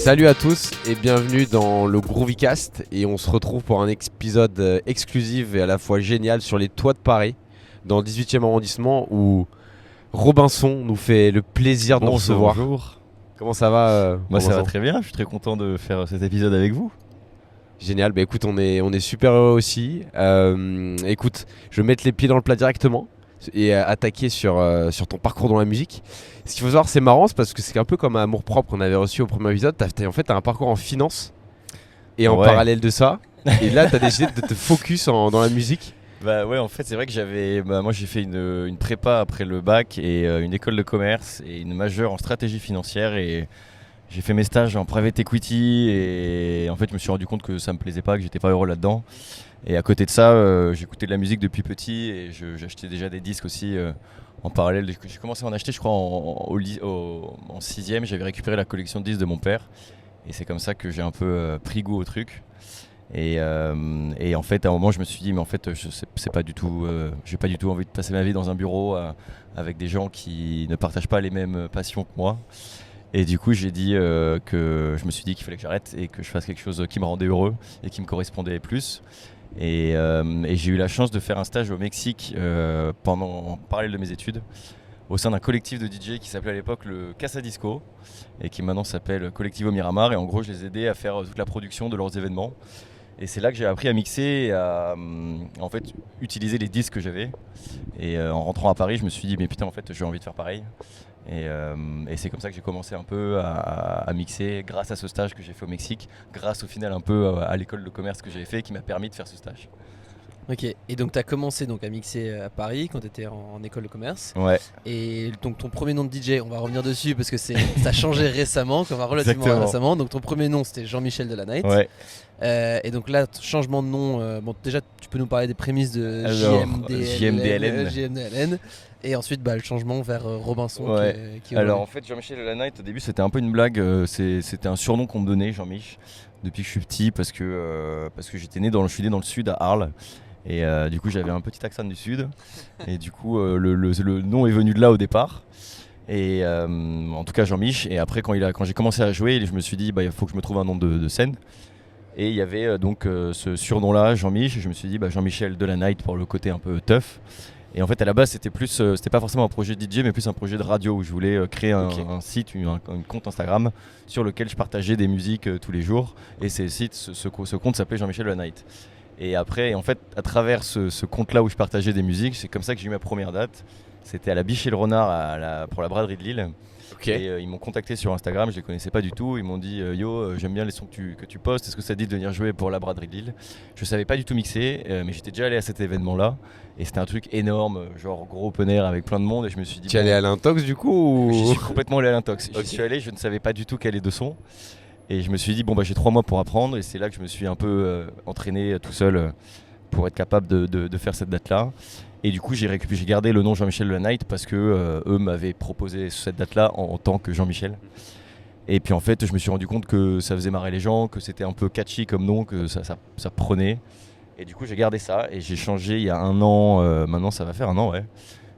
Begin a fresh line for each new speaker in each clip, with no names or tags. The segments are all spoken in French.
Salut à tous et bienvenue dans le Groovycast, et on se retrouve pour un épisode exclusif et à la fois génial sur les toits de Paris, dans le 18e arrondissement, où Robinson nous fait le plaisir de nous recevoir.
Bonjour.
Comment ça va
Moi ça va
Robinson ?
très bien, je suis très content de faire cet épisode avec vous.
Génial, bah écoute, on est super heureux aussi. Écoute, je vais mettre les pieds dans le plat directement et attaquer sur ton parcours dans la musique. Ce qu'il faut savoir, c'est marrant, c'est parce que c'est un peu comme Amour Propre qu'on avait reçu au premier épisode. T'as un parcours en finance et en parallèle de ça. Et là, t'as décidé de te focus dans la musique.
Bah ouais, en fait c'est vrai que moi j'ai fait une prépa après le bac et une école de commerce et une majeure en stratégie financière, et j'ai fait mes stages en private equity, et en fait je me suis rendu compte que ça me plaisait pas, que j'étais pas heureux là-dedans. Et à côté de ça, j'écoutais de la musique depuis petit et j'achetais déjà des disques aussi en parallèle. J'ai commencé à en acheter, je crois, en 6ème. J'avais récupéré la collection de disques de mon père, et c'est comme ça que j'ai un peu pris goût au truc. Et en fait, à un moment, je me suis dit, mais en fait, c'est pas du tout, j'ai pas du tout envie de passer ma vie dans un bureau avec des gens qui ne partagent pas les mêmes passions que moi. Et du coup, j'ai dit que je me suis dit qu'il fallait que j'arrête et que je fasse quelque chose qui me rendait heureux et qui me correspondait plus. Et j'ai eu la chance de faire un stage au Mexique en parallèle de mes études, au sein d'un collectif de DJ qui s'appelait à l'époque le Casa Disco et qui maintenant s'appelle Collectivo Miramar. Et en gros, je les aidais à faire toute la production de leurs événements. Et c'est là que j'ai appris à mixer et à en fait utiliser les disques que j'avais. Et en rentrant à Paris, je me suis dit mais putain, en fait j'ai envie de faire pareil. Et c'est comme ça que j'ai commencé un peu à mixer grâce à ce stage que j'ai fait au Mexique, grâce au final un peu à l'école de commerce que j'avais fait qui m'a permis de faire ce stage.
Ok, et donc tu as commencé donc à mixer à Paris quand tu étais en école de commerce.
Ouais.
Et donc ton premier nom de DJ, on va revenir dessus parce que ça a changé récemment, enfin relativement
Exactement.
récemment. Donc ton premier nom c'était Jean-Michel Delanight.
Ouais.
Et donc là, changement de nom, bon déjà tu peux nous parler des prémices de
Alors,
JMDLN.
JMDLN.
Et ensuite le changement vers Robinson.
Ouais.
qui
Alors en fait Jean-Michel Delanight au début c'était un peu une blague, c'était un surnom qu'on me donnait, Jean-Mich, depuis que je suis petit, parce que je suis né dans le sud à Arles. Et du coup j'avais un petit accent du sud et du coup le nom est venu de là au départ. Et en tout cas Jean-Mich. Et après quand j'ai commencé à jouer, je me suis dit il faut que je me trouve un nom de scène. Et il y avait donc ce surnom là, Jean-Mich. Je me suis dit Jean-Michel Delanight pour le côté un peu tough. Et en fait à la base c'était pas forcément un projet DJ mais plus un projet de radio où je voulais créer un site, un compte Instagram sur lequel je partageais des musiques tous les jours. Et ce compte s'appelait Jean-Michel Delanight. Et après, en fait, à travers ce compte-là où je partageais des musiques, c'est comme ça que j'ai eu ma première date. C'était à la Biche et le Renard pour la braderie de Lille.
Okay.
Et ils m'ont contacté sur Instagram, je les connaissais pas du tout. Ils m'ont dit yo, j'aime bien les sons que tu postes, est-ce que ça te dit de venir jouer pour la braderie de Lille? Je savais pas du tout mixer, mais j'étais déjà allé à cet événement-là. Et c'était un truc énorme, genre gros open air avec plein de monde. Et je me suis dit.
Tu es allé à l'Intox du coup ou...
J'y suis complètement allé à l'Intox.
Okay.
J'y suis allé, je ne savais pas du tout quel est de son. Et je me suis dit j'ai 3 mois pour apprendre, et c'est là que je me suis un peu entraîné tout seul pour être capable de faire cette date-là. Et du coup j'ai gardé le nom Jean-Michel Delanight parce que eux m'avaient proposé cette date-là en tant que Jean-Michel. Et puis en fait je me suis rendu compte que ça faisait marrer les gens, que c'était un peu catchy comme nom, que ça prenait. Et du coup j'ai gardé ça et j'ai changé il y a 1 an, maintenant ça va faire 1 an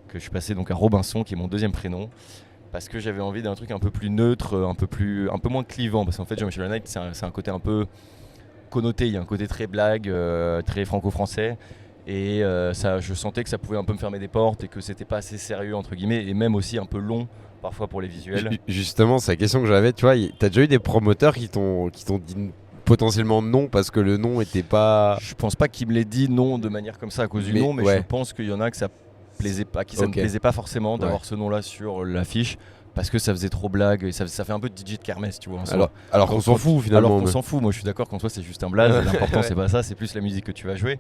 que je suis passé donc à Robinson qui est mon deuxième prénom. Parce que j'avais envie d'un truc un peu plus neutre, un peu moins clivant. Parce qu'en fait, Jean-Michel Delanight, c'est un côté un peu connoté. Il y a un côté très blague, très franco-français. Et je sentais que ça pouvait un peu me fermer des portes et que c'était pas assez sérieux, entre guillemets, et même aussi un peu long, parfois pour les visuels.
Justement, c'est la question que j'avais. Tu vois, t'as déjà eu des promoteurs qui t'ont dit potentiellement non parce que le nom était pas...
Je pense pas qu'ils me l'aient dit non de manière comme ça à cause du nom, mais je pense qu'il y en a que ça plaisait pas, ça ne plaisait pas forcément d'avoir ce nom-là sur l'affiche parce que ça faisait trop blague et ça fait un peu de DJ de kermesse, tu vois.
Alors qu'on s'en fout finalement.
Alors qu'on s'en fout, moi je suis d'accord qu'en soi c'est juste un blaze, l'important c'est pas ça, c'est plus la musique que tu vas jouer.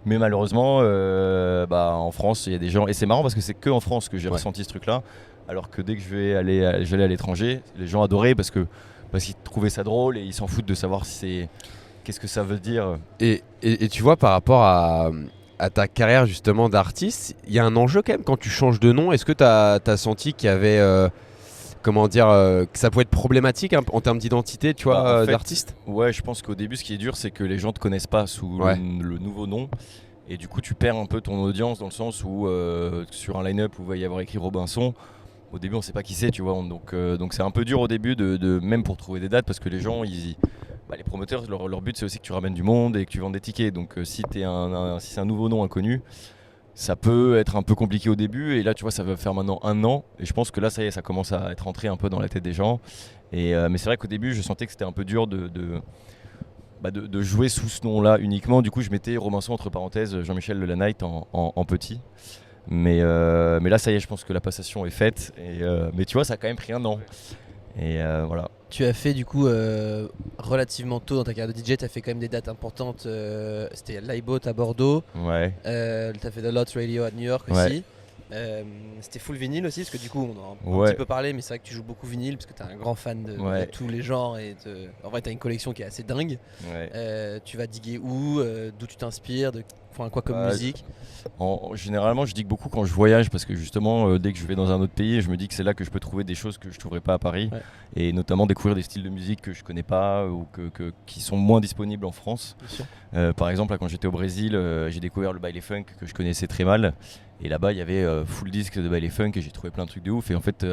Mais malheureusement, en France il y a des gens, et c'est marrant parce que c'est que en France que j'ai ressenti ce truc-là, alors que dès que j'allais à l'étranger, les gens adoraient parce qu'ils trouvaient ça drôle et ils s'en foutent de savoir qu'est-ce que ça veut dire.
Et tu vois, par rapport à ta carrière justement d'artiste, il y a un enjeu quand même quand tu changes de nom. Est-ce que tu as senti qu'il y avait que ça pouvait être problématique en termes d'identité, tu vois, d'artiste?
Ouais, je pense qu'au début ce qui est dur c'est que les gens te connaissent pas sous le nouveau nom. Et du coup tu perds un peu ton audience dans le sens où sur un line-up où il va y avoir écrit Robinson, au début on sait pas qui c'est, tu vois, donc c'est un peu dur au début même pour trouver des dates, parce que les gens les promoteurs, leur but c'est aussi que tu ramènes du monde et que tu vendes des tickets, donc si si c'est un nouveau nom inconnu, ça peut être un peu compliqué au début, et là tu vois ça va faire maintenant 1 an, et je pense que là ça y est, ça commence à être rentré un peu dans la tête des gens, mais c'est vrai qu'au début je sentais que c'était un peu dur de jouer sous ce nom-là uniquement. Du coup, je mettais Robinson entre parenthèses Jean-Michel de la Night en petit. Mais là, ça y est, je pense que la passation est faite. Mais tu vois, ça a quand même pris 1 an. Et voilà.
Tu as fait du coup relativement tôt dans ta carrière de DJ, tu as fait quand même des dates importantes. C'était l'iBoat à Bordeaux,
Ouais.
tu as fait The Lot Radio à New York
Ouais.
aussi. C'était full vinyle aussi, parce que du coup on en a un
Ouais.
petit peu parlé, mais c'est vrai que tu joues beaucoup vinyle parce que tu es un grand fan de tous les genres en vrai tu as une collection qui est assez dingue.
Ouais.
Tu vas diguer où, d'où tu t'inspires, quoi comme musique?
Généralement, je digue beaucoup quand je voyage, parce que justement, dès que je vais dans un autre pays, je me dis que c'est là que je peux trouver des choses que je ne trouverais pas à Paris, et notamment découvrir des styles de musique que je connais pas ou qui sont moins disponibles en France. Par exemple, là, quand j'étais au Brésil, j'ai découvert le baile funk que je connaissais très mal, et là-bas il y avait full disque de baile funk, et j'ai trouvé plein de trucs de ouf. Et en fait,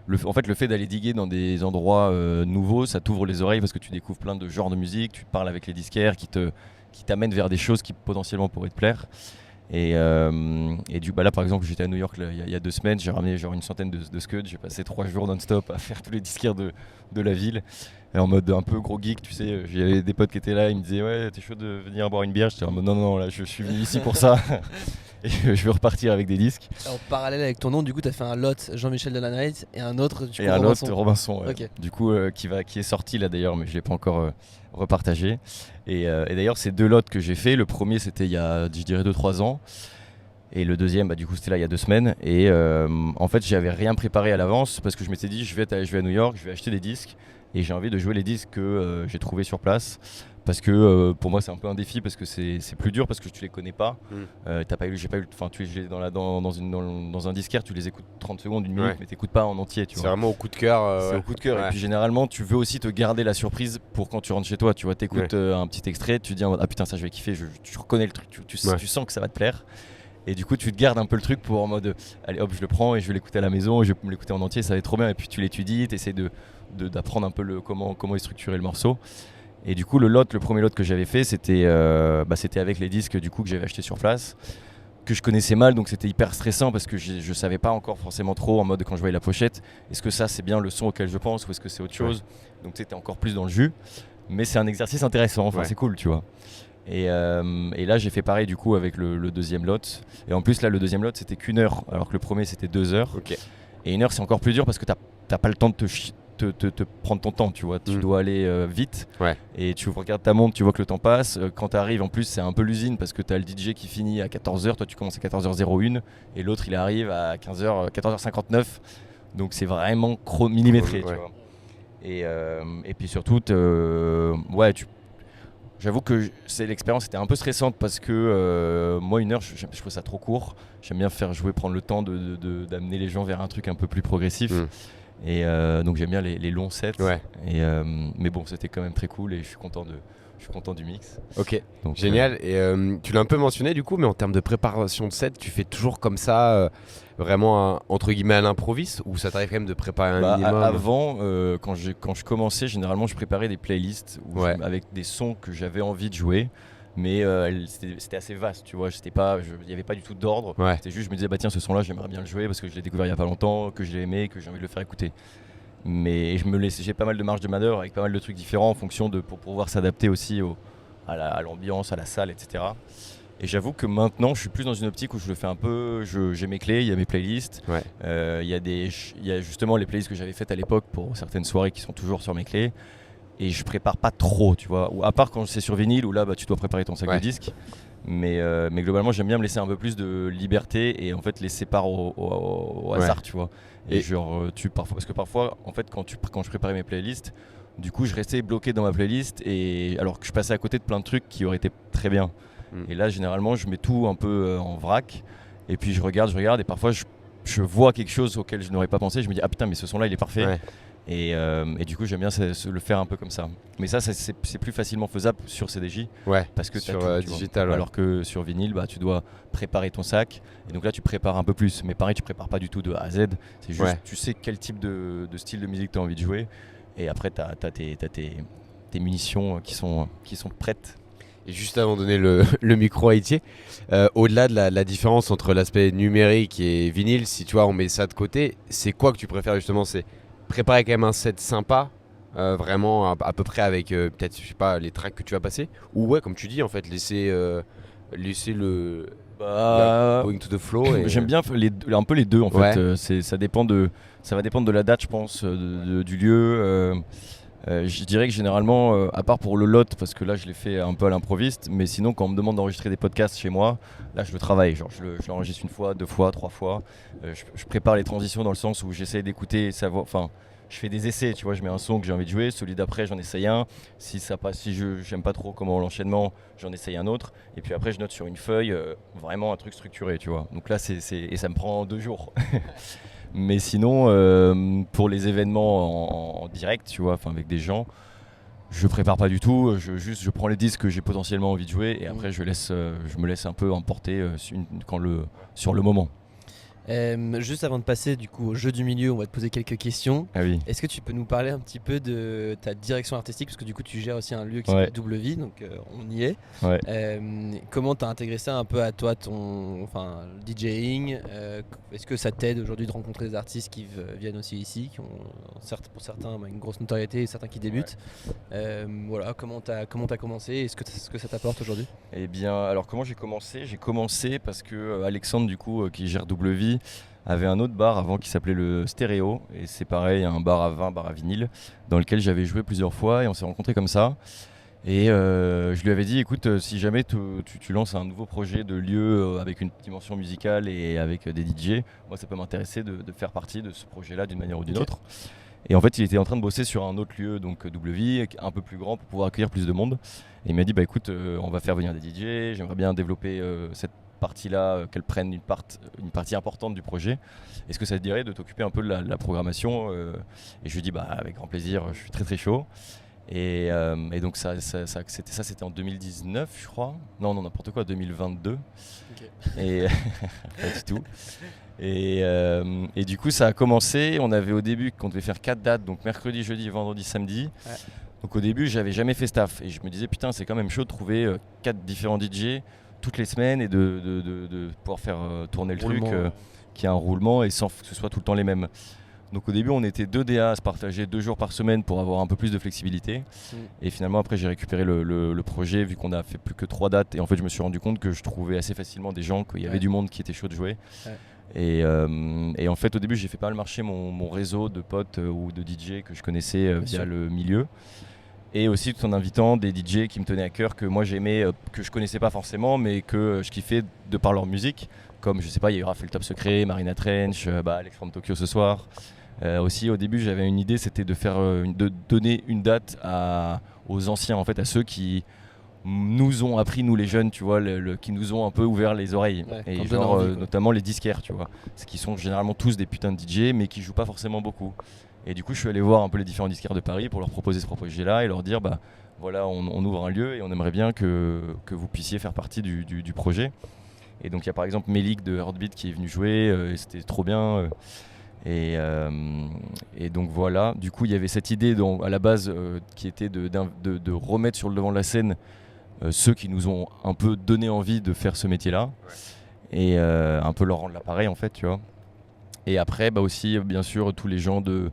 le fait d'aller diguer dans des endroits nouveaux, ça t'ouvre les oreilles, parce que tu découvres plein de genres de musique, tu parles avec les disquaires qui t'amènent vers des choses qui potentiellement pourraient te plaire. Et là par exemple, j'étais à New York il y a 2 semaines, j'ai ramené genre une centaine de scuds, j'ai passé 3 jours non-stop à faire tous les disquaires de la ville, et en mode un peu gros geek, tu sais. J'avais des potes qui étaient là, ils me disaient ouais, t'es chaud de venir boire une bière? J'étais en mode non, là je suis venu ici pour ça. Et je vais repartir avec des disques.
En parallèle avec ton nom, du coup, tu as fait un lot Jean-Michel de la Night et un autre
Robinson, ouais.
Okay.
Du coup, qui est sorti là d'ailleurs, mais je l'ai pas encore repartagé. Et d'ailleurs, c'est 2 lots que j'ai fait. Le premier, c'était il y a, je dirais, 2-3 ans. Et le deuxième, du coup, c'était là il y a 2 semaines. Et en fait, j'avais rien préparé à l'avance, parce que je m'étais dit, je vais à New York, je vais acheter des disques, et j'ai envie de jouer les disques que j'ai trouvés sur place. Parce que pour moi c'est un peu un défi, parce que c'est plus dur, parce que tu les connais pas. J'ai pas eu, enfin tu les dans un disquaire, tu les écoutes 30 secondes, 1 minute, mais t'écoutes pas en entier, tu vois.
C'est vraiment au coup de cœur.
C'est au coup de cœur. Et puis généralement tu veux aussi te garder la surprise pour quand tu rentres chez toi, tu vois, t'écoutes un petit extrait, tu dis ah putain ça je vais kiffer, tu reconnais le truc, tu sens que ça va te plaire. Et du coup tu te gardes un peu le truc pour en mode allez hop, je le prends et je vais l'écouter à la maison, je vais me l'écouter en entier, ça va être trop bien. Et puis tu l'étudies, t'essaies d'apprendre un peu comment est structuré le morceau. Et du coup, le premier lot que j'avais fait, c'était avec les disques du coup que j'avais acheté sur place, que je connaissais mal, donc c'était hyper stressant, parce que je savais pas encore forcément trop, en mode quand je voyais la pochette, est-ce que ça c'est bien le son auquel je pense, ou est-ce que c'est autre chose. Donc c'était encore plus dans le jus, mais c'est un exercice intéressant, c'est cool, tu vois. Et là j'ai fait pareil du coup avec le deuxième lot, et en plus là le deuxième lot c'était qu'1 heure, alors que le premier c'était 2 heures. Et 1 heure c'est encore plus dur, parce que t'as pas le temps de te prendre ton temps, tu vois. Tu dois aller vite, et tu regardes ta montre, tu vois que le temps passe. Quand tu arrives, en plus c'est un peu l'usine, parce que tu as le DJ qui finit à 14h, toi tu commences à 14h01, et l'autre il arrive à 14h59, donc c'est vraiment millimétré, tu vois. Et puis surtout j'avoue que l'expérience était un peu stressante, parce que moi 1 heure je trouve ça trop court. J'aime bien faire jouer, prendre le temps d'amener les gens vers un truc un peu plus progressif. Et donc j'aime bien les longs sets. Mais bon, c'était quand même très cool, et je suis content du mix.
Ok, donc, génial. Et tu l'as un peu mentionné du coup, mais en termes de préparation de set, tu fais toujours comme ça, vraiment entre guillemets à l'improviste, ou ça t'arrive quand même de préparer un minimum?
Avant, quand je commençais, généralement je préparais des playlists avec des sons que j'avais envie de jouer. Mais c'était assez vaste, tu vois. Il n'y avait pas du tout d'ordre. C'était juste, je me disais bah tiens, ce son là j'aimerais bien le jouer, parce que je l'ai découvert il n'y a pas longtemps, que je l'ai aimé, que j'ai envie de le faire écouter. Mais j'ai pas mal de marge de manœuvre, avec pas mal de trucs différents, en fonction pour pouvoir s'adapter aussi à l'ambiance, à la salle, etc. Et j'avoue que maintenant je suis plus dans une optique où je le fais un peu, j'ai mes clés, il y a mes playlists, il y a justement les playlists que j'avais faites à l'époque pour certaines soirées qui sont toujours sur mes clés. Et je prépare pas trop, tu vois, ou à part quand c'est sur vinyle, où là tu dois préparer ton sac de disques. Mais globalement j'aime bien me laisser un peu plus de liberté, et en fait laisser part au hasard, tu vois. Et parce que parfois en fait quand je préparais mes playlists, du coup je restais bloqué dans ma playlist, et alors que je passais à côté de plein de trucs qui auraient été très bien. Et là généralement je mets tout un peu en vrac, et puis je regarde, et parfois je vois quelque chose auquel je n'aurais pas pensé, je me dis ah putain mais ce son là il est parfait. Et du coup, j'aime bien le faire un peu comme ça. Mais ça c'est plus facilement faisable sur CDJ.
Ouais,
Parce que
sur
t'as tout, tu
digital.
vois.
Ouais.
Alors que sur vinyle, tu dois préparer ton sac. Et donc là, tu prépares un peu plus. Mais pareil, tu prépares pas du tout de A à Z. C'est juste,
Ouais.
tu sais quel type de style de musique tu as envie de jouer. Et après, tu as tes munitions qui sont prêtes.
Et juste avant de donner le micro à Itier, au-delà de la différence entre l'aspect numérique et vinyle, si tu vois, on met ça de côté, c'est quoi que tu préfères justement? C'est préparer quand même un set sympa, vraiment à peu près avec peut-être, je sais pas, les tracks que tu vas passer, ou ouais, comme tu dis, en fait, laisser le going to the flow. Et...
J'aime bien un peu les deux en
Ouais.
fait. Ça va dépendre de la date, je pense, du lieu. Je dirais que généralement, à part pour le lot, parce que là je l'ai fait un peu à l'improviste, mais sinon quand on me demande d'enregistrer des podcasts chez moi, là je le travaille, genre je l'enregistre une fois, 2 fois, 3 fois. Je prépare les transitions dans le sens où j'essaie d'écouter, savoir, enfin je fais des essais, tu vois, je mets un son que j'ai envie de jouer, celui d'après j'en essaye un, si ça passe, si j'aime pas trop comment l'enchaînement, j'en essaye un autre, et puis après je note sur une feuille vraiment un truc structuré, tu vois. Donc là et ça me prend 2 jours. Mais sinon, pour les événements en direct, tu vois, avec des gens, je prépare pas du tout. Je prends les disques que j'ai potentiellement envie de jouer et après je me laisse un peu emporter sur le moment.
Juste avant de passer du coup au jeu du milieu, on va te poser quelques questions.
Ah oui.
Est-ce que tu peux nous parler un petit peu de ta direction artistique, parce que du coup tu gères aussi un lieu qui
Ouais.
s'appelle Double Vie, donc on y est.
Ouais.
Comment tu as intégré ça un peu à toi, le DJing? Est-ce que ça t'aide aujourd'hui de rencontrer des artistes qui viennent aussi ici, qui ont pour certains une grosse notoriété et certains qui débutent? Voilà, comment t'as commencé? Est-ce que ça t'apporte aujourd'hui?
Eh bien, alors comment j'ai commencé? J'ai commencé parce que Alexandre, du coup, qui gère Double Vie, avait un autre bar avant qui s'appelait le Stéréo. Et c'est pareil, un bar à vin, bar à vinyle, dans lequel j'avais joué plusieurs fois et on s'est rencontrés comme ça. Et je lui avais dit, écoute, si jamais tu lances un nouveau projet de lieu avec une dimension musicale et avec des DJ, moi ça peut m'intéresser de faire partie de ce projet-là d'une manière ou d'une autre. Et en fait, il était en train de bosser sur un autre lieu, donc Double Vie, un peu plus grand pour pouvoir accueillir plus de monde. Et il m'a dit, bah écoute, on va faire venir des DJ, j'aimerais bien développer cette partie-là, qu'elle prenne une partie importante du projet. Est-ce que ça te dirait de t'occuper un peu de la programmation? Et je lui ai dit, bah avec grand plaisir, je suis très très chaud. Et donc c'était en 2019, je crois. Non, n'importe quoi, 2022.
Okay.
Et pas du tout. Et du coup, ça a commencé. On avait au début qu'on devait faire 4 dates, donc mercredi, jeudi, vendredi, samedi. Ouais. Donc au début, j'avais jamais fait staff. Et je me disais, putain, c'est quand même chaud de trouver 4 différents DJ toutes les semaines et de pouvoir faire tourner le truc, qu'il y ait un roulement et sans que ce soit tout le temps les mêmes. Donc au début, on était 2 DA à se partager 2 jours par semaine pour avoir un peu plus de flexibilité. Et finalement, après, j'ai récupéré le projet vu qu'on a fait plus que 3 dates. Et en fait, je me suis rendu compte que je trouvais assez facilement des gens, qu'il y avait du monde qui était chaud de jouer. Ouais. Et en fait, au début, j'ai fait pas mal marcher mon réseau de potes ou de DJ que je connaissais via le milieu. Et aussi tout en invitant des DJ qui me tenaient à cœur, que moi j'aimais, que je connaissais pas forcément, mais que je kiffais de par leur musique. Comme, je sais pas, il y a eu Raphaël Top Secret, Marina Trench, Alex from Tokyo ce soir. Aussi, au début, j'avais une idée, c'était de donner une date aux anciens, en fait, à ceux qui nous ont appris, nous les jeunes, tu vois, qui nous ont un peu ouvert les oreilles. Ouais, et genre, envie, notamment les disquaires, tu vois, qui sont généralement tous des putains de DJ, mais qui jouent pas forcément beaucoup. Et du coup, je suis allé voir un peu les différents disquaires de Paris pour leur proposer ce projet-là et leur dire, bah voilà, on ouvre un lieu et on aimerait bien que vous puissiez faire partie du projet. Et donc, il y a par exemple Melik de Heartbeat qui est venu jouer, et c'était trop bien. Et donc voilà, du coup, il y avait cette idée à la base qui était de remettre sur le devant de la scène ceux qui nous ont un peu donné envie de faire ce métier-là. Et un peu leur rendre l'appareil, en fait, tu vois. Et après, bah aussi, bien sûr, tous les gens de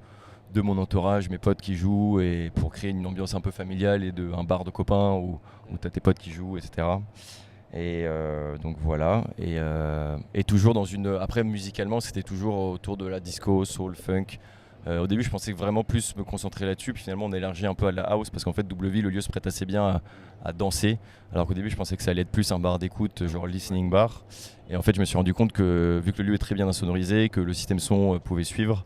mon entourage, mes potes qui jouent, et pour créer une ambiance un peu familiale et un bar de copains où tu as tes potes qui jouent, etc. Et donc voilà. Et toujours après, musicalement, c'était toujours autour de la disco, soul, funk. Au début, je pensais vraiment plus me concentrer là-dessus, puis finalement, on a élargi un peu à la house parce qu'en fait, Double Vie, le lieu se prête assez bien à danser. Alors qu'au début, je pensais que ça allait être plus un bar d'écoute, genre listening bar. Et en fait, je me suis rendu compte que, vu que le lieu est très bien insonorisé, que le système son pouvait suivre,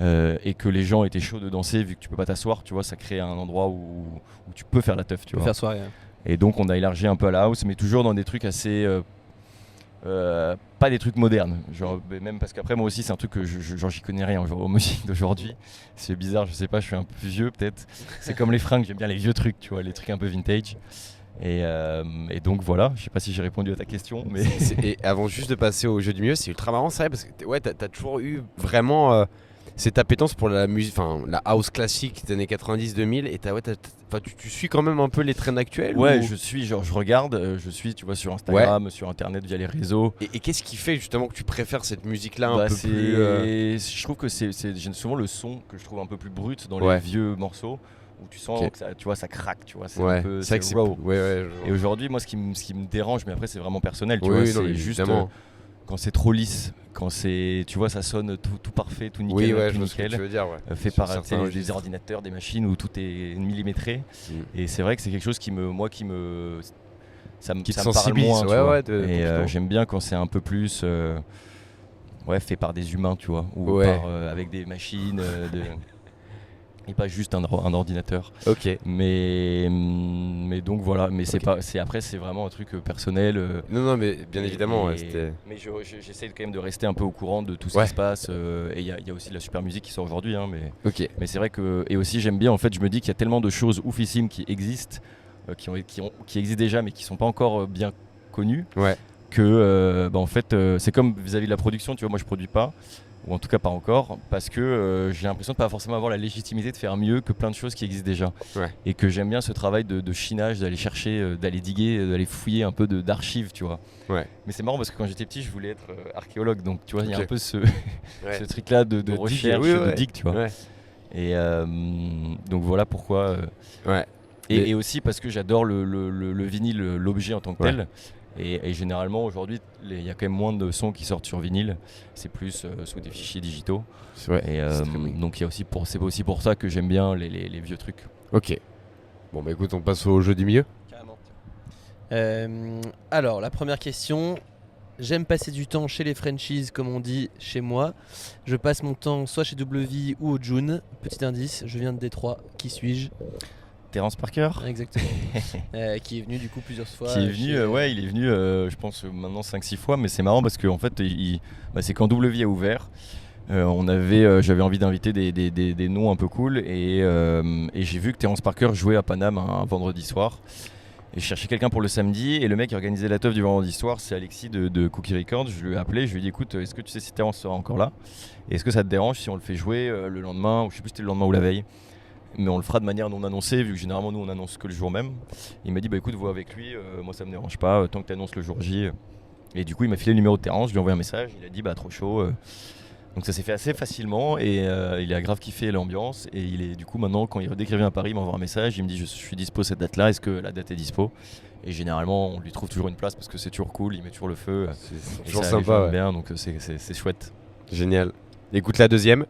et que les gens étaient chauds de danser, vu que tu peux pas t'asseoir, tu vois, ça crée un endroit où tu peux faire la teuf, tu vois.
Faire soirée.
Et donc, on a élargi un peu à la house, mais toujours dans des trucs assez pas des trucs modernes, genre, même parce qu'après moi aussi c'est un truc que genre j'y connais rien genre, aux musiques d'aujourd'hui. C'est bizarre, je sais pas, je suis un peu vieux peut-être. C'est comme les fringues, j'aime bien les vieux trucs, tu vois, les trucs un peu vintage. Et donc voilà, je sais pas si j'ai répondu à ta question, mais
Et avant juste de passer au jeu du milieu, c'est ultra marrant, c'est vrai, parce que ouais, t'as toujours eu vraiment cette appétence pour la musique, enfin la house classique des années 90-2000, et tu suis quand même un peu les trends actuels
ouais,
ou...
je regarde, je suis, tu vois, sur Instagram, sur internet via les réseaux.
Et qu'est-ce qui fait justement que tu préfères cette musique-là un
Bah,
peu plus
je trouve que j'aime souvent le son que je trouve un peu plus brut dans
Ouais.
les vieux morceaux où tu sens
Ok.
que ça, tu vois, ça craque, tu vois, c'est
Ouais,
un peu
c'est vrai que c'est
raw.
ouais,
Et aujourd'hui, moi, ce qui me dérange, mais après, c'est vraiment personnel, tu
oui,
vois,
oui, non,
c'est
mais
juste
évidemment.
quand c'est trop lisse, quand c'est, tu vois, ça sonne tout parfait, tout nickel,
Oui, ouais,
tout
je vois ce que
nickel,
tu veux dire, ouais.
fait
Sur
par
certains
des
registres.
ordinateurs, des machines où tout est millimétré. Et c'est vrai que c'est quelque chose qui me ça me
Qui te
parle
sensibilise,
moins, tu
ouais,
vois.
ouais,
Et
complètement.
j'aime bien quand c'est un peu plus fait par des humains, tu vois, ou
Ouais.
avec des machines et pas juste un ordinateur.
Ok.
Mais donc voilà, mais
Ok.
après c'est vraiment un truc personnel.
Non, mais bien évidemment, ouais,
et-
c'était...
mais j'essaie quand même de rester un peu au courant de tout ce
Ouais.
qui se passe. Et il y a aussi de la super musique qui sort aujourd'hui, hein,
Ok.
mais c'est vrai que, et aussi j'aime bien, en fait, je me dis qu'il y a tellement de choses oufissimes qui existent, qui existent déjà, mais qui sont pas encore bien connues,
Ouais.
que en fait, c'est comme vis-à-vis de la production, tu vois, moi je produis pas, ou en tout cas pas encore, parce que j'ai l'impression de pas forcément avoir la légitimité de faire mieux que plein de choses qui existent déjà.
Ouais.
Et que j'aime bien ce travail de chinage, d'aller chercher, d'aller diguer, d'aller fouiller un peu d'archives, tu vois.
Ouais.
Mais c'est marrant parce que quand j'étais petit, je voulais être archéologue, donc tu vois, il y a
Ok.
un peu ce,
Ouais.
ce truc-là de
De
recherche,
digue, oui,
de
ouais.
digue, tu vois.
Ouais.
Et donc voilà pourquoi.
Ouais.
Et aussi parce que j'adore le vinyle, l'objet en tant que
Ouais.
tel. Et généralement aujourd'hui, il y a quand même moins de sons qui sortent sur vinyle. C'est plus sous des fichiers digitaux.
C'est vrai.
Et
c'est très bien.
donc c'est aussi pour ça que j'aime bien les vieux trucs.
Ok. Bon, bah écoute, on passe au jeu du milieu.
Carrément. Alors, la première question. J'aime passer du temps chez les Frenchies, comme on dit chez moi. Je passe mon temps soit chez WV ou au June. Petit indice, je viens de Détroit. Qui suis-je?
Terence Parker
Exactement. Qui est venu du coup plusieurs fois.
qui est venu, il est venu, je pense maintenant 5-6 fois, mais c'est marrant parce qu'en fait, c'est quand W a ouvert, j'avais envie d'inviter des noms un peu cool et j'ai vu que Terence Parker jouait à Paname un vendredi soir. Et je cherchais quelqu'un pour le samedi et le mec qui organisait la teuf du vendredi soir, c'est Alexis de Cookie Records. Je lui ai appelé, je lui ai dit écoute, est-ce que tu sais si Terence sera encore là? Et est-ce que ça te dérange si on le fait jouer le lendemain, ou je sais plus si c'était le lendemain ou la veille? Mais on le fera de manière non annoncée, vu que généralement nous on annonce que le jour même. Il m'a dit bah écoute, vois avec lui, moi ça me dérange pas, tant que tu annonces le jour J. Et du coup il m'a filé le numéro de Terence, je lui ai envoyé un message, il a dit bah trop chaud. Donc ça s'est fait assez facilement et il a grave kiffé l'ambiance. Et il est du coup maintenant dès qu'il revient à Paris, il m'envoie un message, il me dit je suis dispo cette date là, est-ce que la date est dispo? Et généralement on lui trouve toujours une place parce que c'est toujours cool, il met toujours le feu.
C'est
Et
toujours
ça, les
sympa.
gens aiment
Ouais.
bien, donc c'est chouette.
Génial. Écoute la deuxième.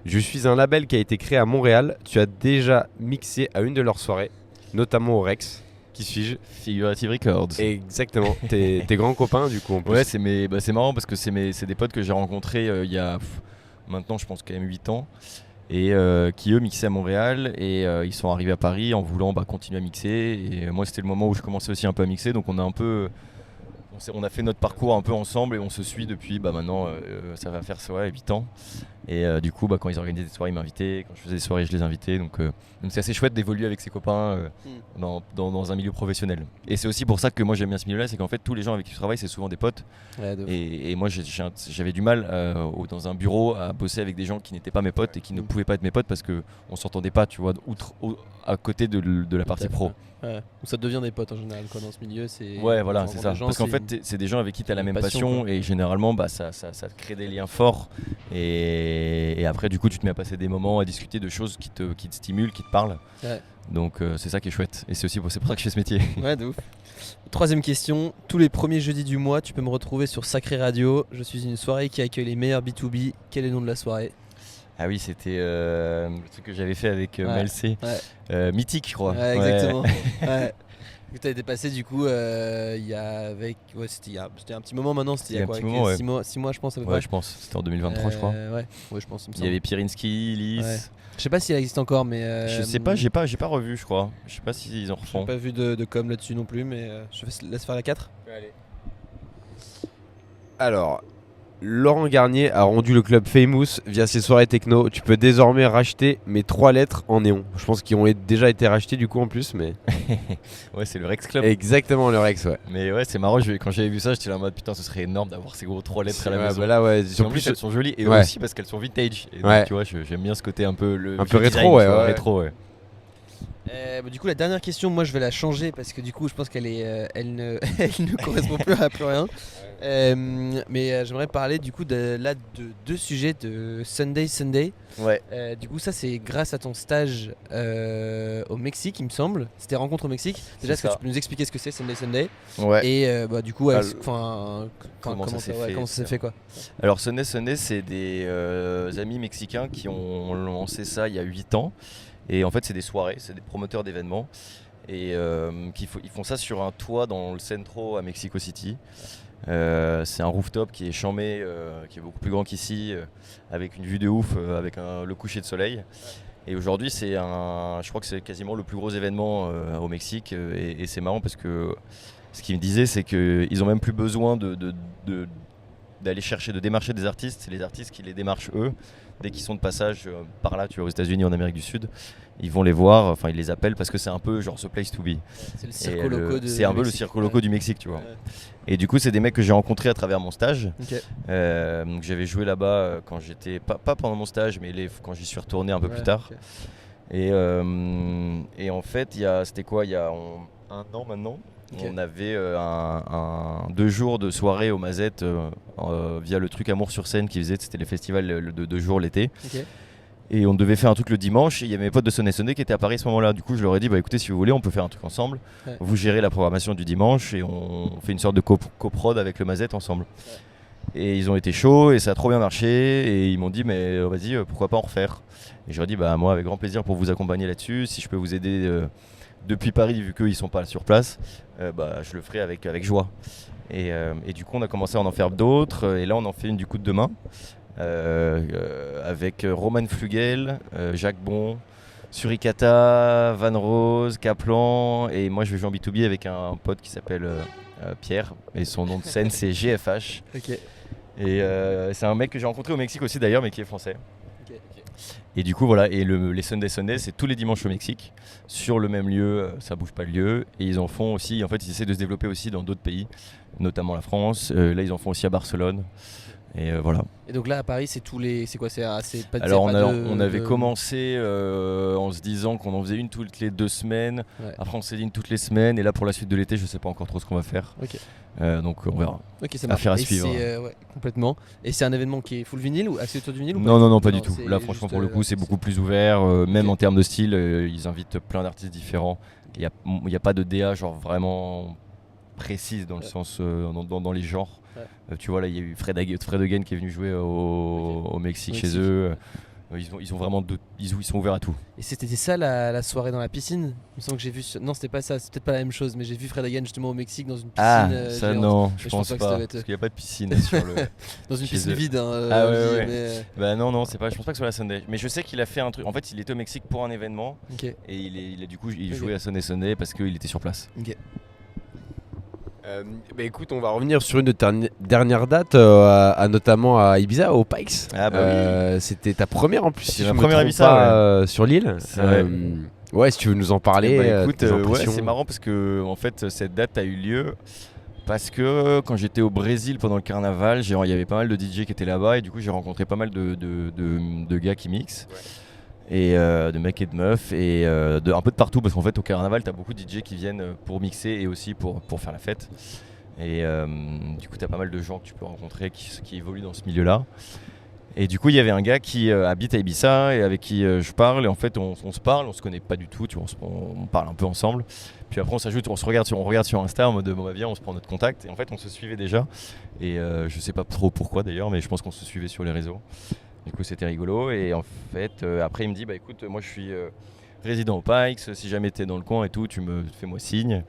Je suis un label qui a été créé à Montréal. Tu as déjà mixé à une de leurs soirées, notamment au Rex. Qui suis-je?
Figurative Records.
Exactement. Tes grands copains du coup en plus.
Ouais, c'est marrant parce que c'est des potes que j'ai rencontrés il y a maintenant je pense quand même 8 ans et qui eux mixaient à Montréal et ils sont arrivés à Paris en voulant continuer à mixer et moi c'était le moment où je commençais aussi un peu à mixer, donc on a fait notre parcours un peu ensemble et on se suit depuis maintenant ça va faire 8 ans. Et du coup quand ils organisaient des soirées ils m'invitaient, quand je faisais des soirées je les invitais, donc c'est assez chouette d'évoluer avec ses copains dans un milieu professionnel. Et c'est aussi pour ça que moi j'aime bien ce milieu là, c'est qu'en fait tous les gens avec qui je travaille c'est souvent des potes.
Ouais, de ouf.
Et moi j'avais du mal dans un bureau à bosser avec des gens qui n'étaient pas mes potes et qui ne pouvaient pas être mes potes parce qu'on s'entendait pas, tu vois, à côté de la partie pro.
Ouais. Ou ça devient des potes en général quoi, dans ce milieu.
Ouais, voilà, c'est ça. Parce qu'en fait, c'est des gens avec qui tu as la même passion et généralement, ça te crée des liens forts. Et après, du coup, tu te mets à passer des moments à discuter de choses qui te stimulent, qui te parlent.
Ouais.
Donc, c'est ça qui est chouette. Et c'est pour ça que je fais ce métier.
Ouais, de ouf. Troisième question. Tous les premiers jeudis du mois, tu peux me retrouver sur Sacré Radio. Je suis une soirée qui accueille les meilleurs B2B. Quel est le nom de la soirée?
Ah oui, c'était le truc que j'avais fait avec MLC.
Ouais.
Mythique, je crois.
Ouais, exactement. Ouais. Tu as été passé du coup il y a c'était un petit moment maintenant, c'était il y a quoi,
un petit moment,
6 mois je pense à peu
Ouais,
près.
je pense. C'était en 2023, je crois.
Ouais, je pense.
Il y avait Pirinski, Lys.
Ouais. Je sais pas si elle existe encore, mais
Je sais pas, j'ai pas revu, je crois. Je sais pas s'ils en
j'ai
refont.
pas vu de com là-dessus non plus, mais je laisse faire la 4.
Allez. Alors, Laurent Garnier a rendu le club famous via ses soirées techno. Tu peux désormais racheter mes 3 lettres en néon. Je pense qu'ils ont déjà été rachetés du coup en plus, mais...
Ouais, c'est le Rex Club.
Exactement, le Rex, ouais.
Mais ouais, c'est marrant, quand j'avais vu ça, j'étais là en mode putain, ce serait énorme d'avoir ces gros 3 lettres à la
Ouais,
maison.
bah là, ouais.
En plus, elles sont jolies et
Ouais.
aussi parce qu'elles sont vintage. Et donc,
Ouais.
tu vois, j'aime bien ce côté un peu
Un peu
vieux
rétro,
design,
ouais,
tu vois,
ouais.
rétro, ouais.
Du coup, la dernière question, moi je vais la changer parce que du coup, je pense qu'elle elle ne correspond plus à plus rien. J'aimerais parler du coup de 2 sujets de Sunday.
Ouais.
Du coup, ça c'est grâce à ton stage au Mexique, il me semble. C'était rencontre au Mexique. Déjà, est-ce que
ça.
tu peux nous expliquer ce que c'est Sunday?
Ouais.
Et du coup, ouais,
Comment ça s'est fait,
comment ça s'est fait quoi?
Alors Sunday, c'est des amis mexicains qui ont lancé ça il y a 8 ans. Et en fait, c'est des soirées, c'est des promoteurs d'événements. Et ils font ça sur un toit dans le centro à Mexico City. C'est un rooftop qui est chambé, qui est beaucoup plus grand qu'ici, avec une vue de ouf, avec le coucher de soleil. Et aujourd'hui, je crois que c'est quasiment le plus gros événement au Mexique. Et c'est marrant parce que ce qu'ils me disaient, c'est qu'ils n'ont même plus besoin d'aller chercher, de démarcher des artistes. C'est les artistes qui les démarchent eux. Dès qu'ils sont de passage par là, tu vois, aux États-Unis, en Amérique du Sud, ils vont les voir, enfin ils les appellent parce que c'est un peu genre ce place to be.
C'est le circo loco de
C'est un peu le
Mexique.
circo loco du Mexique, tu vois.
Ouais.
Et du coup, c'est des mecs que j'ai rencontrés à travers mon stage.
Ok.
Donc j'avais joué là-bas quand j'étais, pas pendant mon stage, mais quand j'y suis retourné un peu plus tard.
Ok.
Et en fait, c'était quoi, il y a 1 an maintenant.
Ok.
On avait 2 jours de soirée au Mazette via le truc Amour sur scène qui faisait, c'était les festivals de 2 jours l'été.
Ok.
Et on devait faire un truc le dimanche et il y avait mes potes de Sunday qui étaient à Paris à ce moment-là. Du coup, je leur ai dit, bah écoutez, si vous voulez, on peut faire un truc ensemble.
Ouais.
Vous gérez la programmation du dimanche et on fait une sorte de coprod avec le Mazette ensemble. Ouais. Et ils ont été chauds et ça a trop bien marché et ils m'ont dit, mais vas-y, pourquoi pas en refaire. Et je leur ai dit, bah moi, avec grand plaisir pour vous accompagner là-dessus. Si je peux vous aider depuis Paris, vu qu'ils sont pas sur place, bah je le ferai avec joie. Et du coup, on a commencé à en faire d'autres. Et là, on en fait une du coup de demain. Avec Roman Flugel, Jacques Bon, Suricata, Van Rose, Kaplan, et moi je vais jouer en B2B avec un pote qui s'appelle Pierre, et son nom de scène c'est GFH.
Ok.
Et c'est un mec que j'ai rencontré au Mexique aussi d'ailleurs, mais qui est français.
Ok.
Et du coup voilà, et les Sunday c'est tous les dimanches au Mexique, sur le même lieu, ça bouge pas le lieu, et ils en font aussi, en fait ils essaient de se développer aussi dans d'autres pays, notamment la France, là ils en font aussi à Barcelone. Et voilà.
Et donc là à Paris c'est quoi c'est pas
Alors
c'est pas
on avait commencé en se disant qu'on en faisait une toutes les 2 semaines.
Ouais.
Après on s'est dit une toutes les semaines et là pour la suite de l'été je sais pas encore trop ce qu'on va faire.
Ok.
Donc on verra.
Ok, ça
Affaire à
marche.
suivre.
Ouais, complètement. Et c'est un événement qui est full vinyle ou axé autour du vinyle ou
Non, pas du tout.
c'est
Là franchement
juste,
pour le coup c'est beaucoup plus ouvert. Même
Ok.
en termes de style, ils invitent plein d'artistes différents. Il y a pas de DA genre vraiment précise dans le sens dans les genres.
Ouais.
Tu vois là il y a eu Fred Again qui est venu jouer au Mexique chez eux. Ils ont vraiment ils sont ouverts à tout.
Et c'était ça la soirée dans la piscine. Il me semble que j'ai vu non c'était pas ça, c'est peut-être pas la même chose, mais j'ai vu Fred Again justement au Mexique dans une piscine.
Ah ça
géante.
non,
Mais
je pense
que ça
pas
devait être-
parce qu'il n'y a pas de piscine sur le.
dans une
chez
piscine
eux.
vide.
Ah ouais,
je dis,
ouais.
mais,
Bah non c'est pas. Je pense pas que ce soit la Sunday. Mais je sais qu'il a fait un truc. En fait il était au Mexique pour un événement
ok.
et il a du coup il
Ok.
jouait à Sunday parce qu'il était sur place.
Ok.
Bah écoute, on va revenir sur une de tes dernières dates, notamment à Ibiza, au Pikes.
Ah bah oui.
C'était ta première en plus,
C'est
si
ma
je me
première
trompe
Ibiza,
pas, sur l'île.
C'est vrai.
Ouais, si tu veux nous en parler.
Eh bah, écoute,
tes
ouais,
impressions.
c'est marrant parce que en fait cette date a eu lieu parce que quand j'étais au Brésil pendant le carnaval, il y avait pas mal de DJ qui étaient là-bas et du coup j'ai rencontré pas mal de gars qui mixent. Et de mecs et de meufs et un peu de partout parce qu'en fait au carnaval t'as beaucoup de DJ qui viennent pour mixer et aussi pour faire la fête et du coup t'as pas mal de gens que tu peux rencontrer qui évoluent dans ce milieu là et du coup il y avait un gars qui habite à Ibiza et avec qui je parle et en fait on se parle, on se connaît pas du tout, tu vois, on parle un peu ensemble puis après on regarde sur Insta en mode bon bah viens on se prend notre contact et en fait on se suivait déjà et je sais pas trop pourquoi d'ailleurs mais je pense qu'on se suivait sur les réseaux. Du coup c'était rigolo et en fait après il me dit bah écoute moi je suis résident au Pikes, si jamais t'es dans le coin et tout tu me fais-moi signe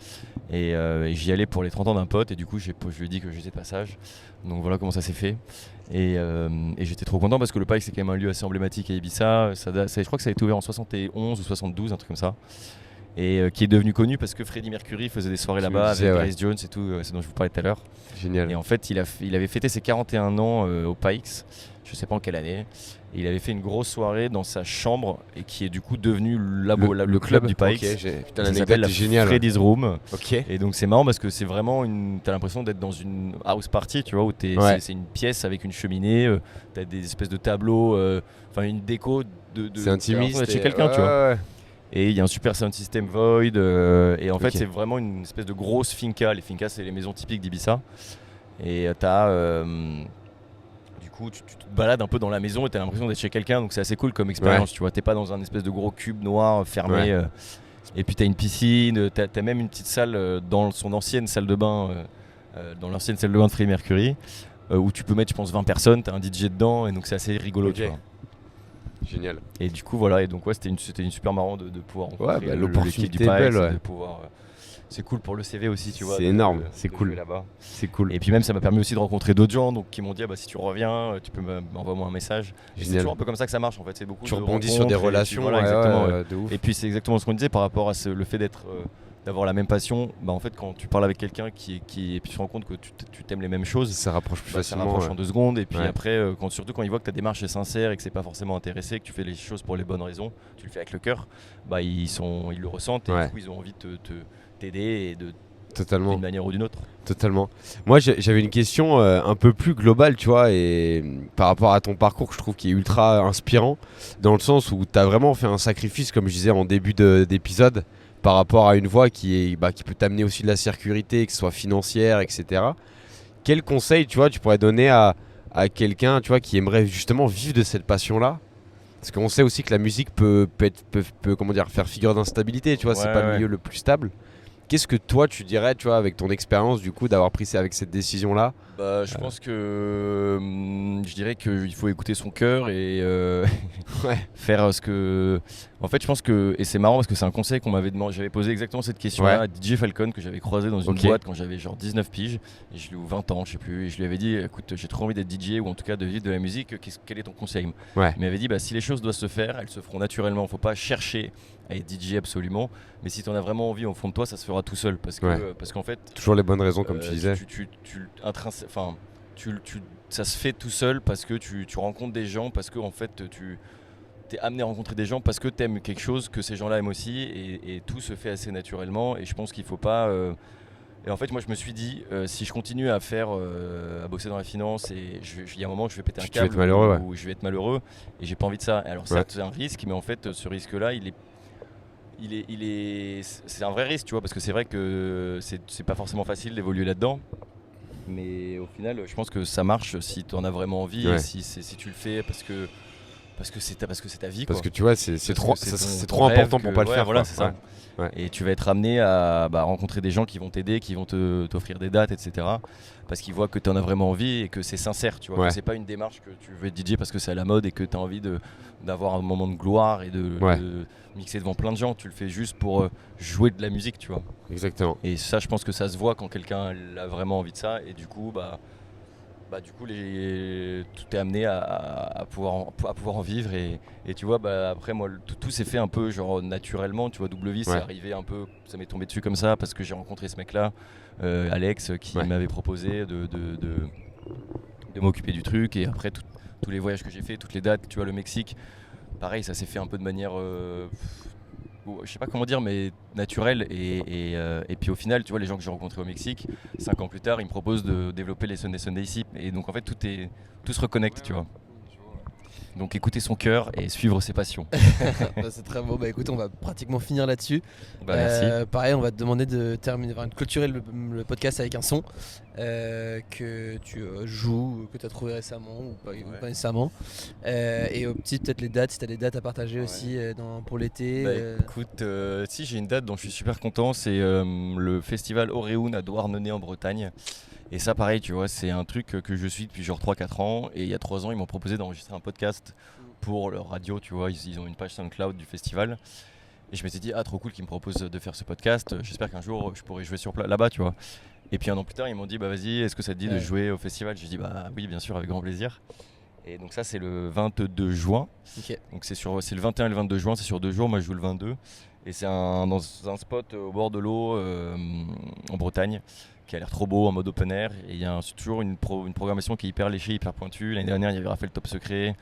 et j'y allais pour les 30 ans d'un pote et du coup je lui ai dit que j'étais de passage donc voilà comment ça s'est fait et j'étais trop content parce que le Pikes c'est quand même un lieu assez emblématique à Ibiza je crois que ça a été ouvert en 71 ou 72 un truc comme ça et qui est devenu connu parce que Freddie Mercury faisait des soirées
Tu me
là-bas
disais,
avec
ouais.
Grace Jones et tout, c'est dont je vous parlais tout à l'heure.
Génial.
Et en fait, il avait fêté ses 41 ans au Pikes, je sais pas en quelle année. Et il avait fait une grosse soirée dans sa chambre et qui est du coup devenu le club du Pikes.
Ok,
qui
putain, l'anecdote
s'appelle la
est géniale.
Freddy's Room.
Ok.
Et donc c'est marrant parce que c'est vraiment t'as l'impression d'être dans une house party, tu vois, où
Ouais.
c'est une pièce avec une cheminée, t'as des espèces de tableaux, enfin une déco de
C'est
t'as
intimiste.
l'impression d'être chez
et-
quelqu'un, tu vois.
ouais.
Et il y a un super sound system Void, et en fait
Ok.
c'est vraiment une espèce de grosse finca. Les fincas, c'est les maisons typiques d'Ibiza. Et du coup tu te balades un peu dans la maison et t'as l'impression d'être chez quelqu'un, donc c'est assez cool comme expérience, tu vois. T'es pas dans un espèce de gros cube noir fermé.
Ouais.
Et puis t'as une piscine, t'as même une petite salle dans son ancienne salle de bain, dans l'ancienne salle de bain de Freddie Mercury, où tu peux mettre, je pense, 20 personnes, t'as un DJ dedans, et donc c'est assez rigolo,
Ok.
tu vois.
Génial.
Et du coup, voilà, et donc ouais, c'était une super marrant de pouvoir rencontrer
bah,
l'équipe
l'opportunité
du
est
Pikes,
belle, ouais.
de pouvoir, c'est cool pour le CV aussi, tu vois.
C'est
de-
énorme,
de-
c'est
de
cool.
jouer là-bas.
C'est cool.
Et puis même, ça m'a permis aussi de rencontrer d'autres gens, donc qui m'ont dit, ah, bah, si tu reviens, tu peux m'envoyer un message. Et c'est
Génial.
toujours un peu comme ça que ça marche, en fait. C'est beaucoup
Tu
de
rebondis sur des
rencontres, et puis
relations.
voilà,
ouais,
exactement.
ouais,
Ouais.
de ouf.
Et puis c'est exactement ce qu'on disait par rapport à le fait d'avoir la même passion. Bah, en fait, quand tu parles avec quelqu'un et puis tu te rends compte que tu t'aimes les mêmes choses,
Ça rapproche plus
bah, ça
facilement.
rapproche
ouais.
en 2 secondes. Et puis
Ouais.
après, surtout quand il voit que ta démarche est sincère et que c'est pas forcément intéressé, que tu fais les choses pour les bonnes raisons, tu le fais avec le cœur, bah, ils le ressentent et
Ouais.
du coup ils ont envie de t'aider et
Totalement.
d'une manière ou d'une autre.
Totalement. Moi, j'avais une question un peu plus globale, tu vois, et par rapport à ton parcours, que je trouve qui est ultra inspirant, dans le sens où tu as vraiment fait un sacrifice, comme je disais en début d'épisode, par rapport à une voie qui peut t'amener aussi de la sécurité, que ce soit financière, etc. Quel conseil, tu vois, tu pourrais donner à quelqu'un, tu vois, qui aimerait justement vivre de cette passion-là? Parce qu'on sait aussi que la musique peut comment dire, faire figure d'instabilité, tu vois, c'est
Ouais,
pas le
ouais.
milieu le plus stable. Qu'est-ce que toi tu dirais, tu vois, avec ton expérience du coup d'avoir pris avec cette décision-là?
Bah, je pense que je dirais qu'il faut écouter son cœur et
Ouais.
faire ce que. En fait, je pense que. Et c'est marrant parce que c'est un conseil qu'on m'avait demandé. J'avais posé exactement cette question-là à DJ Falcon que j'avais croisé dans une
Ok.
boîte quand j'avais genre 19 piges. Et je lui ou 20 ans, je sais plus. Et je lui avais dit écoute, j'ai trop envie d'être DJ ou en tout cas de vivre de la musique. Quel est ton conseil?
Ouais.
Il m'avait dit bah, si les choses doivent se faire, elles se feront naturellement. Faut pas chercher à être DJ absolument. Mais si tu en as vraiment envie au fond de toi, ça se fera tout seul. Parce
Ouais.
qu'en fait.
Toujours les bonnes raisons, comme tu disais.
Ça se fait tout seul parce que tu rencontres des gens, parce que en fait tu t'es amené à rencontrer des gens parce que t'aimes quelque chose que ces gens-là aiment aussi, et tout se fait assez naturellement. Et je pense qu'il faut pas. Et en fait, moi, je me suis dit, si je continue à à bosser dans la finance, et il y a un moment où je vais péter un
Tu vas être
câble,
malheureux,
où je vais être malheureux, et j'ai pas envie de ça. Alors certes, c'est un risque, mais en fait, ce risque-là, c'est un vrai risque, tu vois, parce que c'est vrai que c'est pas forcément facile d'évoluer là-dedans. Mais au final, je pense que ça marche si tu en as vraiment envie,
Ouais.
et si tu le fais parce que c'est ta vie.
Parce
quoi.
que tu vois, c'est
Parce
trop,
que c'est
c'est
ton
trop
rêve
important pour pas le
ouais,
faire.
voilà,
quoi.
c'est ça.
Ouais.
Et tu vas être amené à rencontrer des gens qui vont t'aider, qui vont t'offrir des dates, etc. Parce qu'ils voient que tu en as vraiment envie et que c'est sincère, tu vois.
Ouais.
Que c'est pas une démarche que tu veux être DJ parce que c'est à la mode et que tu as envie d'avoir un moment de gloire et de mixer devant plein de gens. Tu le fais juste pour jouer de la musique, tu vois.
Exactement.
Et ça, je pense que ça se voit quand quelqu'un a vraiment envie de ça. Et du coup, du coup, tout est amené à pouvoir en vivre. Et tu vois, après, moi, tout s'est fait un peu genre naturellement. Tu vois, W, c'est
Ouais.
arrivé un peu, ça m'est tombé dessus comme ça parce que j'ai rencontré ce mec-là, Alex, qui
Ouais.
m'avait proposé de m'occuper du truc. Et après, tous les voyages que j'ai fait, toutes les dates, tu vois, le Mexique, pareil, ça s'est fait un peu de manière. Je sais pas comment dire, mais naturel. Et puis au final, tu vois, les gens que j'ai rencontrés au Mexique, 5 ans plus tard, ils me proposent de développer les Sunday ici. Et donc en fait, tout se reconnecte, tu vois. Donc écouter son cœur et suivre ses passions.
Bah, c'est très beau. Bah écoute, on va pratiquement finir là-dessus.
Merci.
Pareil, on va te demander de clôturer le podcast avec un son que tu joues, que tu as trouvé récemment ou pas nécessairement. Et peut-être les dates, si tu as des dates à partager aussi pour l'été.
Écoute, si j'ai une date dont je suis super content, c'est le festival Oreoun à Douarnenez en Bretagne. Et ça pareil, tu vois, c'est un truc que je suis depuis genre 3-4 ans. Et il y a 3 ans, ils m'ont proposé d'enregistrer un podcast pour leur radio, tu vois. Ils ont une page SoundCloud du festival. Et je m'étais dit, trop cool qu'ils me proposent de faire ce podcast. J'espère qu'un jour, je pourrai jouer là-bas, tu vois. Et puis un an plus tard, ils m'ont dit, vas-y, est-ce que ça te dit de jouer au festival? J'ai dit, oui, bien sûr, avec grand plaisir. Et donc ça, c'est le 22 juin.
Ok.
Donc c'est le 21 et le 22 juin, c'est sur 2 jours. Moi, je joue le 22. Et c'est dans un spot au bord de l'eau en Bretagne qui a l'air trop beau en mode open air. Et il y a toujours une programmation qui est hyper léchée, hyper pointue. L'année dernière, il y avait Raphaël Top Secret,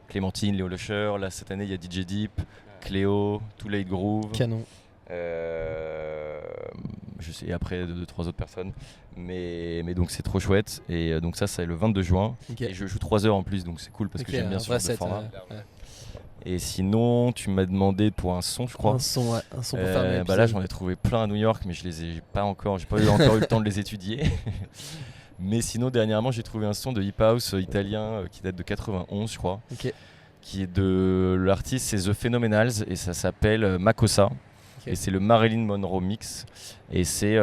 Clémentine, Léo Lusher. Là, cette année, il y a DJ Deep, Cléo, Too Late Groove.
Canon.
Je sais, après 2-3 autres personnes. Mais donc, c'est trop chouette. Et donc, ça, c'est le 22 juin.
Okay.
Et je joue 3 heures en plus, donc c'est cool parce que j'aime bien ce genre de format. Et sinon, tu m'as demandé pour un son, je crois.
Un son pour faire
là, j'en ai trouvé plein à New York, mais j'ai pas encore eu le temps de les étudier. Mais sinon, dernièrement, j'ai trouvé un son de hip house italien qui date de 91, je crois.
Okay.
Qui est de l'artiste, c'est The Phenomenals et ça s'appelle Makossa. Okay. Et c'est le Marilyn Monroe mix. Et c'est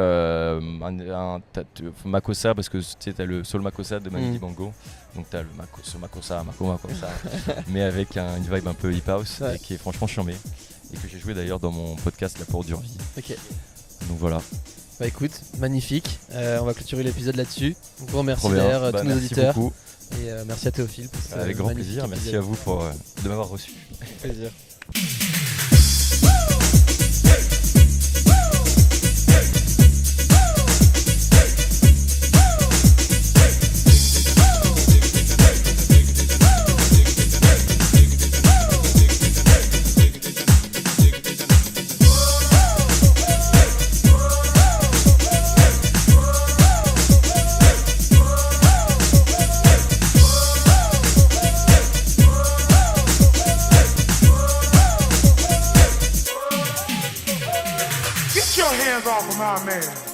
Makossa parce que tu as le Soul Makossa de Manu Dibango. Donc tu as le Makossa, mais avec une vibe un peu hip house et qui est franchement charmé. Et que j'ai joué d'ailleurs dans mon podcast La Porte d'Urvie.
Ok.
Donc voilà.
Bah écoute, magnifique. On va clôturer l'épisode là-dessus. Donc bon, merci d'ailleurs tous nos auditeurs.
Beaucoup.
Et merci à Théophile.
Avec grand plaisir.
Épisode.
Merci à vous de m'avoir reçu.
Avec plaisir.
Get your hands off of my man.